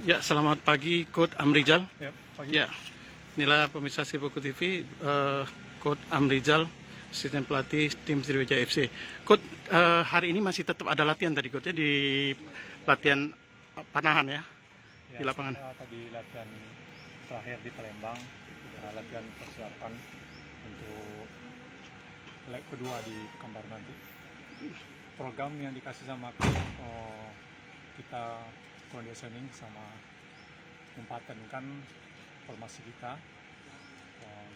Ya, selamat pagi, Coach Amrizal. Ya, pagi. Ya, inilah pemirsa Sripoku TV, Coach Amrizal, asisten pelatih tim Sriwijaya FC. Coach, hari ini masih tetap ada latihan tadi, Coach, ya, di latihan panahan ya, Ya, di lapangan. kita tadi latihan terakhir di Palembang, kita latihan persiapan untuk leg kedua di Pekanbaru nanti. Program yang dikasih sama kita conditioning sama mempatenkan formasi kita,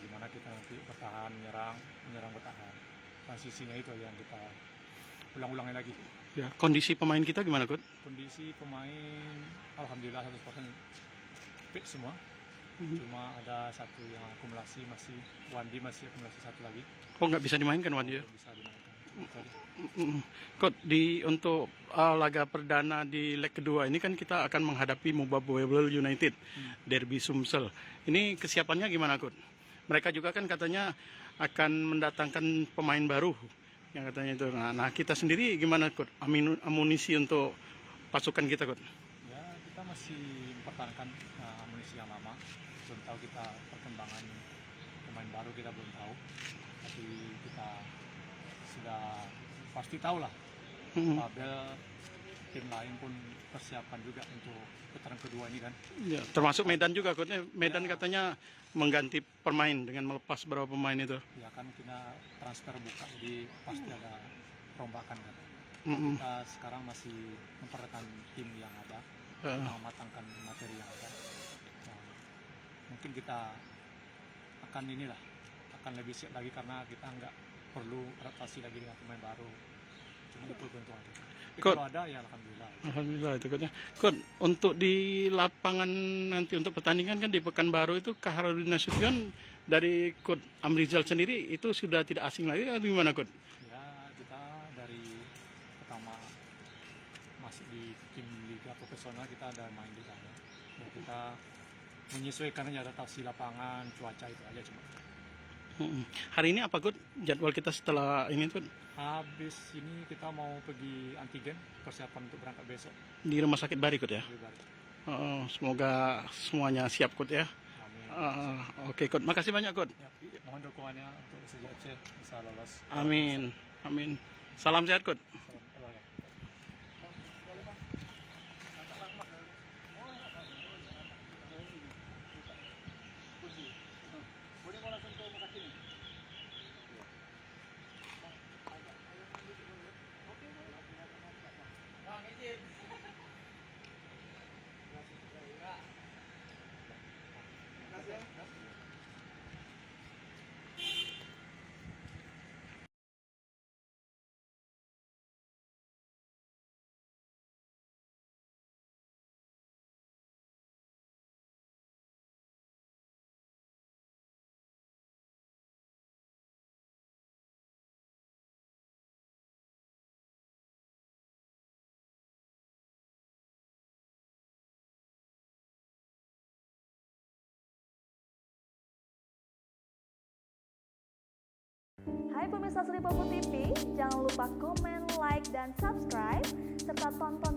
gimana kita nanti bertahan, menyerang bertahan. Transisinya itu yang kita ulang-ulangi lagi. Ya, kondisi pemain kita gimana, Coach? Kondisi pemain alhamdulillah 100% fit semua. Cuma ada satu yang akumulasi, Wandi masih akumulasi satu lagi. Oh, nggak bisa dimainkan, Wandi ya? Bisa dimainkan. Coach, untuk laga perdana di leg kedua ini kan kita akan menghadapi Mubabawel United, Derby Sumsel. Ini kesiapannya gimana, Coach? Mereka juga kan katanya akan mendatangkan pemain baru, yang katanya itu. Nah, kita sendiri gimana, Coach? Amunisi untuk pasukan kita, Coach? Ya, kita masih mempertahankan amunisi yang lama. Belum tahu kita perkembangan pemain baru, kita belum tahu. Tapi kita sudah pasti tahu lah. Tabel tim lain pun persiapan juga untuk putaran kedua ini kan. Ya, termasuk Medan juga, Coach. Medan katanya mengganti pemain dengan melepas beberapa pemain itu. Ya kan kita transfer buka, jadi pasti ada perombakan kan. Kita sekarang masih mempertahankan tim yang ada, mematangkan materi yang ada. Nah, mungkin kita akan lebih siap lagi karena kita nggak perlu adaptasi lagi dengan pemain baru. Cuma itu keuntungan kita. Kalau ada ya alhamdulillah. Alhamdulillah itu, Coach. Coach, untuk di lapangan nanti untuk pertandingan kan di Pekanbaru itu Kaharudin Nasution dari Coach Amrizal sendiri itu sudah tidak asing lagi atau gimana, Coach? Ya, kita dari pertama masih di tim liga profesional, kita ada main di sana. Ya, kita menyesuaikan aja adaptasi lapangan, cuaca itu aja cuma. Hari ini apa, Coach, jadwal kita setelah ini, Coach? Habis ini kita mau pergi antigen, persiapan untuk berangkat besok. Di Rumah Sakit Bari, Coach ya? Semoga semuanya siap, Coach ya. Amin. Oke, Coach. Makasih banyak, Coach. Ya, mohon dukungannya untuk SJC bisa lolos. Amin. Amin. Salam sehat, Coach. Hai pemirsa Sripoku TV, jangan lupa komen, like, dan subscribe, serta tonton